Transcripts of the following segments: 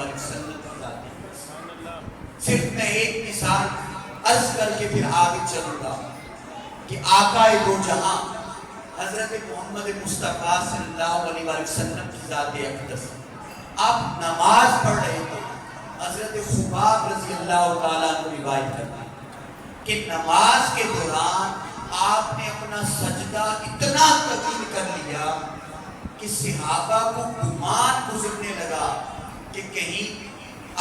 علیہ وسلم کی ذات۔ صرف میں ایک مثال عرض کر کے پھر آگے چلوں گا کہ آقا دو جہاں حضرت محمد مصطفیٰ صلی اللہ علیہ وسلم کی ذات اقدس، آپ نماز پڑھ رہے تھے، حضرت خباب رضی اللہ تعالیٰ عنہ روایت کرتے ہیں کہ نماز کے دوران آپ نے اپنا سجدہ اتنا طویل کر لیا کہ صحابہ کو گمان گزرنے لگا کہ کہیں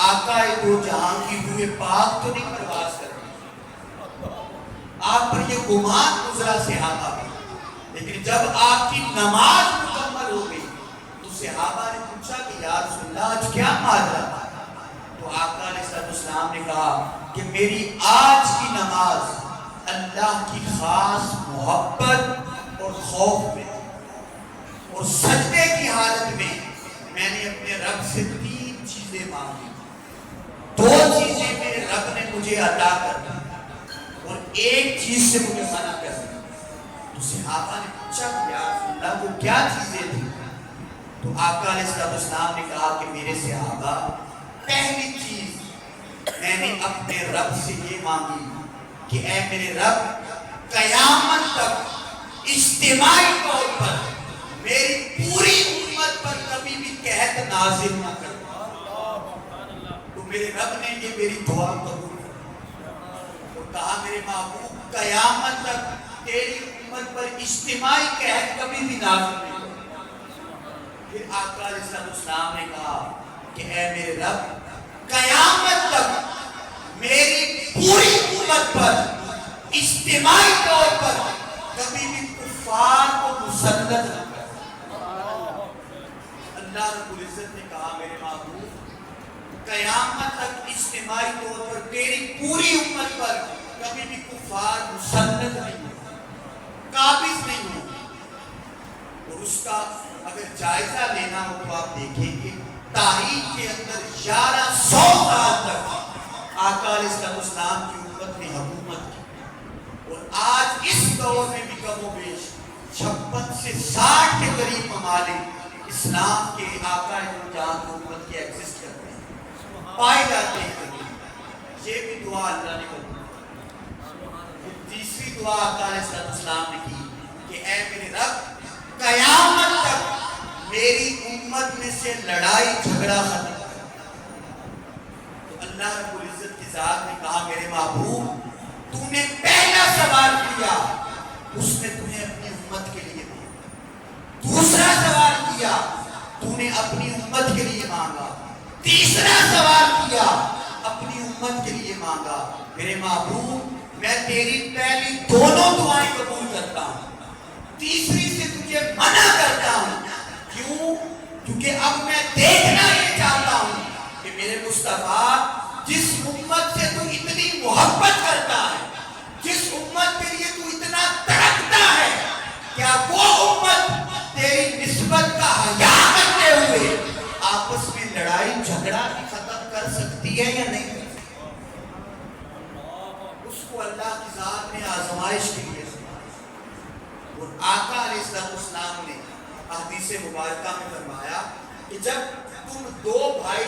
آقا دو جہاں کی روح پاک تو نہیں پرواز کر رہی۔ آپ پر یہ گمان گزرا صحابہ کا، لیکن جب آپ کی نماز مکمل ہو گئی تو صحابہ نے پوچھا کہ یا رسول اللہ آج کیا ماجرا تھا؟ تو آقا علیہ السلام نے کہا کہ میری آج کی نماز اللہ کی خاص محبت اور خوف میں اور سجدے کی حالت میں میں نے اپنے رب سے 3 چیزیں مانگی، 2 چیزیں میرے رب نے مجھے عطا کر دی اور 1 چیز سے مجھے منع کر دی۔ تو صحابہ نے پوچھا کہ یا رسول اللہ وہ کیا چیزیں تھیں؟ تو آقا علیہ السلام نے کہا کہ میرے صحابہ، پہلی چیز میں نے اپنے رب سے یہ مانگی کہ اے میرے رب، قیامت تک اجتماعی طور پر میری پوری امت پر کبھی بھی قحط نازل نہ کر۔ تو میرے رب نے یہ میری دعا قبول کر اور کہا میرے محبوب، قیامت تک تیری امت پر اجتماعی قحط کبھی بھی نازل نہیں کر۔ پھر آقا علیہ السلام نے کہا کہ اے میرے رب، قیامت تک میری پوری امت پر اجتماعی طور پر کبھی بھی کفار کو مسلط نہ کر۔ اللہ رب العزت نے کہا میرے محبوب، قیامت تک اجتماعی طور پر تیری پوری امت پر کبھی بھی کفار مسلط نہیں ہو، قابض نہیں ہو۔ اور اس کا اگر جائزہ لینا ہو تو آپ دیکھیں گے تاریخ کے اندر 1100 سال تک آقا علیہ السلام کی امت نے حکومت کی، اور آج اس دور میں بھی کم و بیش 56 سے 60 کے قریب ممالک اسلام کے آقا جہاں حکومت کے ایگزسٹ کرتے ہیں، پائے جاتے ہیں۔ یہ بھی دعا اللہ نے قبول کی۔ تیسری دعا آقا علیہ السلام نے کی کہ اے میرے رب، قیامت تک میری امت میں سے لڑائی جھگڑا ختم کر۔ تو اللہ رب العزت کی ذات نے کہا میرے محبوب، تو نے پہلا سوال کیا اس نے تمہیں اپنی امت کے لیے مانگا، دوسرا سوال کیا تو نے اپنی امت کے لیے مانگا، تیسرا سوال کیا اپنی امت کے لیے مانگا۔ میرے محبوب، میں تیری پہلی دونوں دعائیں قبول کرتا ہوں، تیسری سے تجھے منع کرتا ہوں۔ کیوں؟ کیونکہ اب میں دیکھنا یہ چاہتا ہوں کہ میرے مصطفیٰ جس امت سے تو اتنی محبت کرتا ہے، جس امت کے لیے تو اتنا تڑپتا ہے، کیا وہ امت تیری نسبت کا حیا کرتے ہوئے آپس میں لڑائی جھگڑا ختم کر سکتی ہے یا نہیں؟ اس کو اللہ کی ذات نے آزمائش کے لیے اور آقا علیہ السلام نے حدیث مبارکہ میں فرمایا کہ جب تم 2 بھائی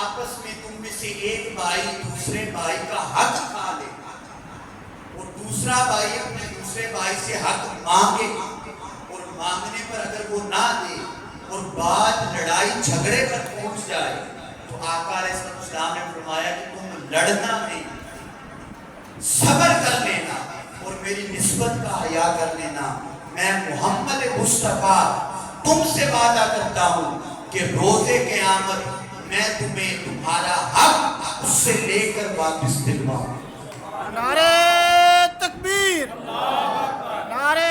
آپس میں تم میں سے ایک بھائی دوسرے بھائی کا حق کھا لے اور دوسرا بھائی اپنے دوسرے بھائی سے حق مانگے اور مانگنے پر اگر وہ نہ دے اور بات لڑائی جھگڑے پر پہنچ جائے تو آقا علیہ السلام نے فرمایا کہ تم لڑنا نہیں، صبر کر لینا اور میری نسبت کا حیا کر لینا۔ میں محمد مصطفیٰ تم سے وعدہ کرتا ہوں کہ روز قیامت میں تمہیں تمہارا حق اس سے لے کر واپس دلواؤں۔ نعرہ تکبیر!